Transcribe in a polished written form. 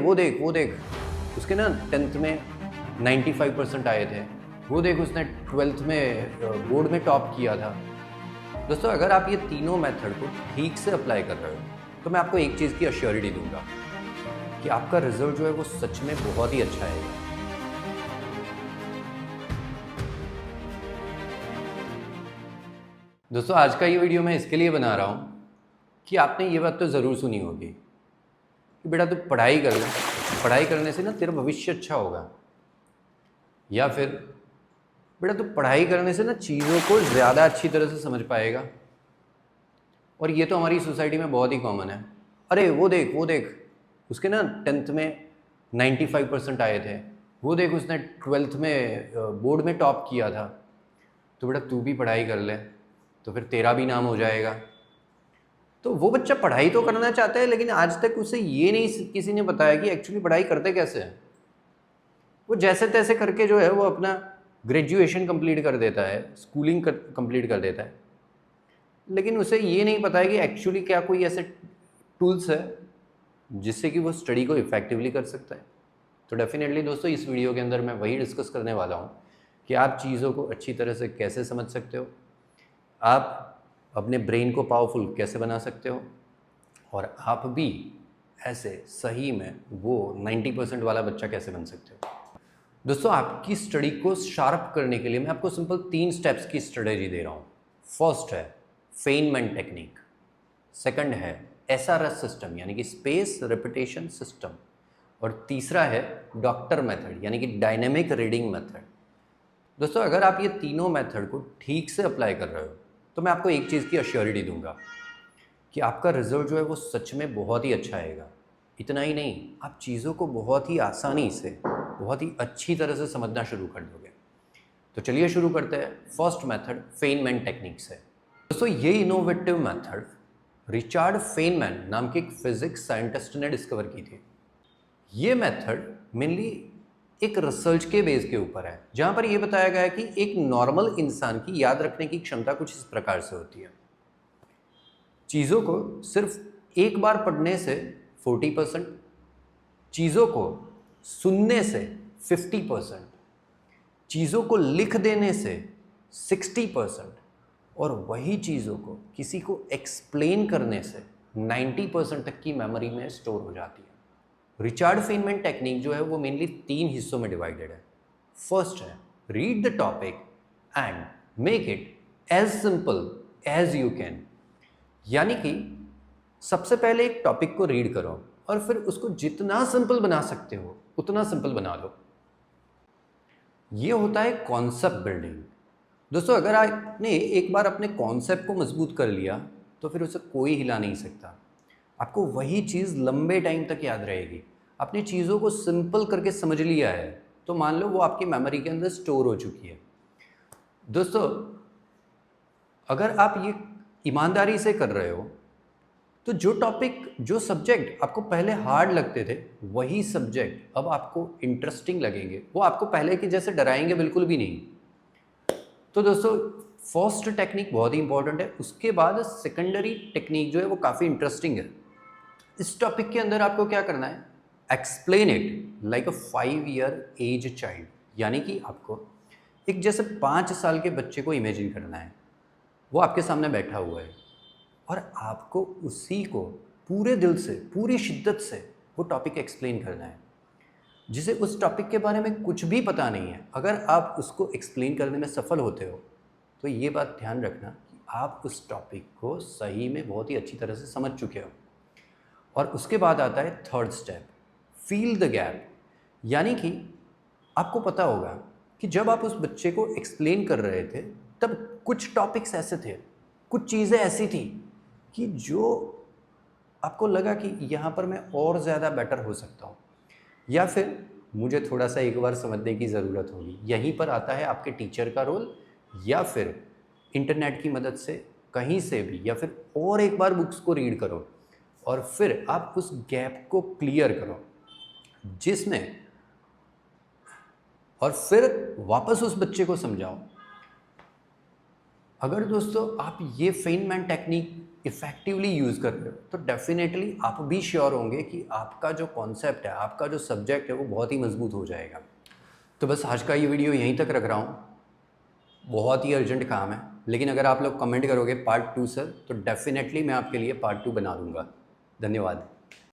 वो देख उसके ना 10th में 95% आए थे। वो देख उसने 12th में बोर्ड में टॉप किया था। दोस्तों, अगर आप ये तीनों मेथड को ठीक से अप्लाई कर रहे हो तो मैं आपको एक चीज़ की अश्योरिटी दूंगा कि आपका रिजल्ट जो है वो सच में बहुत ही अच्छा आएगा। दोस्तों, आज का ये वीडियो मैं इसके लिए बना रहा हूँ कि आपने ये बात तो ज़रूर सुनी होगी कि बेटा तू पढ़ाई कर ले, पढ़ाई करने से ना तेरा भविष्य अच्छा होगा, या फिर बेटा तू पढ़ाई करने से ना चीज़ों को ज़्यादा अच्छी तरह से समझ पाएगा। और ये तो हमारी सोसाइटी में बहुत ही कॉमन है। अरे वो देख उसके ना 10th में 95% आए थे। वो देख उसने 12th में बोर्ड में टॉप किया था। तो बेटा तू भी पढ़ाई कर ले, तो फिर तेरा भी नाम हो जाएगा। तो वो बच्चा पढ़ाई तो करना चाहता है, लेकिन आज तक उसे ये नहीं किसी ने बताया कि एक्चुअली पढ़ाई करते कैसे हैं। वो जैसे तैसे करके जो है वो अपना ग्रेजुएशन कंप्लीट कर देता है, स्कूलिंग कंप्लीट कर देता है, लेकिन उसे ये नहीं पता है कि एक्चुअली क्या कोई ऐसे टूल्स है जिससे कि वो स्टडी को इफ़ेक्टिवली कर सकता है। तो डेफिनेटली दोस्तों, इस वीडियो के अंदर मैं वही डिस्कस करने वाला हूँ कि आप चीज़ों को अच्छी तरह से कैसे समझ सकते हो, आप अपने ब्रेन को पावरफुल कैसे बना सकते हो, और आप भी ऐसे सही में वो 90% वाला बच्चा कैसे बन सकते हो। दोस्तों, आपकी स्टडी को शार्प करने के लिए मैं आपको सिंपल 3 स्टेप्स की स्ट्रेटेजी दे रहा हूँ। फर्स्ट है फेनमैन टेक्निक, सेकंड है एसआरएस सिस्टम यानी कि स्पेस रिपीटेशन सिस्टम, और तीसरा है डॉक्टर मेथड यानी कि डायनेमिक रीडिंग मेथड। दोस्तों, अगर आप ये तीनों मेथड को ठीक से अप्लाई कर रहे हो तो मैं आपको एक चीज़ की अश्योरिटी दूंगा कि आपका रिजल्ट जो है वो सच में बहुत ही अच्छा आएगा। इतना ही नहीं, आप चीज़ों को बहुत ही आसानी से, बहुत ही अच्छी तरह से समझना शुरू कर दोगे। तो चलिए शुरू करते हैं फर्स्ट मेथड फेनमैन टेक्निक से। दोस्तों, ये इनोवेटिव मेथड रिचार्ड फेनमैन नाम के एक फिजिक्स साइंटिस्ट ने डिस्कवर की थी। ये मेथड मेनली एक रिसर्च के बेस के ऊपर है, जहां पर यह बताया गया है कि एक नॉर्मल इंसान की याद रखने की क्षमता कुछ इस प्रकार से होती है। चीज़ों को सिर्फ एक बार पढ़ने से 40%, चीज़ों को सुनने से 50%, चीज़ों को लिख देने से 60%, और वही चीज़ों को किसी को एक्सप्लेन करने से 90% तक की मेमोरी में स्टोर हो जाती है। रिचार्ड फेनमैन टेक्निक जो है वो मेनली 3 हिस्सों में डिवाइडेड है। फर्स्ट है read the topic and make it as simple as you can, यानी कि सबसे पहले एक टॉपिक को रीड करो और फिर उसको जितना सिंपल बना सकते हो उतना सिंपल बना लो। ये होता है कॉन्सेप्ट बिल्डिंग। दोस्तों, अगर आपने एक बार अपने कॉन्सेप्ट को मजबूत कर लिया तो फिर उसे कोई हिला नहीं सकता। आपको वही चीज़ लंबे टाइम तक याद रहेगी। आपने चीज़ों को सिंपल करके समझ लिया है तो मान लो वो आपकी मेमोरी के अंदर स्टोर हो चुकी है। दोस्तों, अगर आप ये ईमानदारी से कर रहे हो तो जो टॉपिक, जो सब्जेक्ट आपको पहले हार्ड लगते थे, वही सब्जेक्ट अब आपको इंटरेस्टिंग लगेंगे। वो आपको पहले के जैसे डराएंगे बिल्कुल भी नहीं। तो दोस्तों, फर्स्ट टेक्निक बहुत ही इंपॉर्टेंट है। उसके बाद सेकेंडरी टेक्निक जो है वो काफ़ी इंटरेस्टिंग है। इस टॉपिक के अंदर आपको क्या करना है, explain it like a 5 year age child, यानी कि आपको एक जैसे 5 साल के बच्चे को इमेजिन करना है। वो आपके सामने बैठा हुआ है और आपको उसी को पूरे दिल से, पूरी शिद्दत से वो टॉपिक एक्सप्लेन करना है। जिसे उस टॉपिक के बारे में कुछ भी पता नहीं है, अगर आप उसको एक्सप्लेन करने में सफल होते हो तो ये बात ध्यान रखना कि आप उस टॉपिक को सही में बहुत ही अच्छी तरह से समझ चुके हो। और उसके बाद आता है third step, feel the gap, यानी कि आपको पता होगा कि जब आप उस बच्चे को एक्सप्लेन कर रहे थे तब कुछ टॉपिक्स ऐसे थे, कुछ चीज़ें ऐसी थी कि जो आपको लगा कि यहाँ पर मैं और ज़्यादा बेटर हो सकता हूँ, या फिर मुझे थोड़ा सा एक बार समझने की ज़रूरत होगी। यहीं पर आता है आपके टीचर का रोल, या फिर इंटरनेट की मदद से कहीं से भी, या फिर और एक बार बुक्स को रीड करो और फिर आप उस गैप को क्लियर करो, जिसमें, और फिर वापस उस बच्चे को समझाओ। अगर दोस्तों आप ये फेनमैन टेक्निक इफ़ेक्टिवली यूज़ कर रहे हो तो डेफिनेटली आप भी श्योर होंगे कि आपका जो कॉन्सेप्ट है, आपका जो सब्जेक्ट है वो बहुत ही मजबूत हो जाएगा। तो बस आज का ये वीडियो यहीं तक रख रहा हूँ, बहुत ही अर्जेंट काम है, लेकिन अगर आप लोग कमेंट करोगे पार्ट 2 सर, तो डेफिनेटली मैं आपके लिए पार्ट 2 बना दूँगा। धन्यवाद।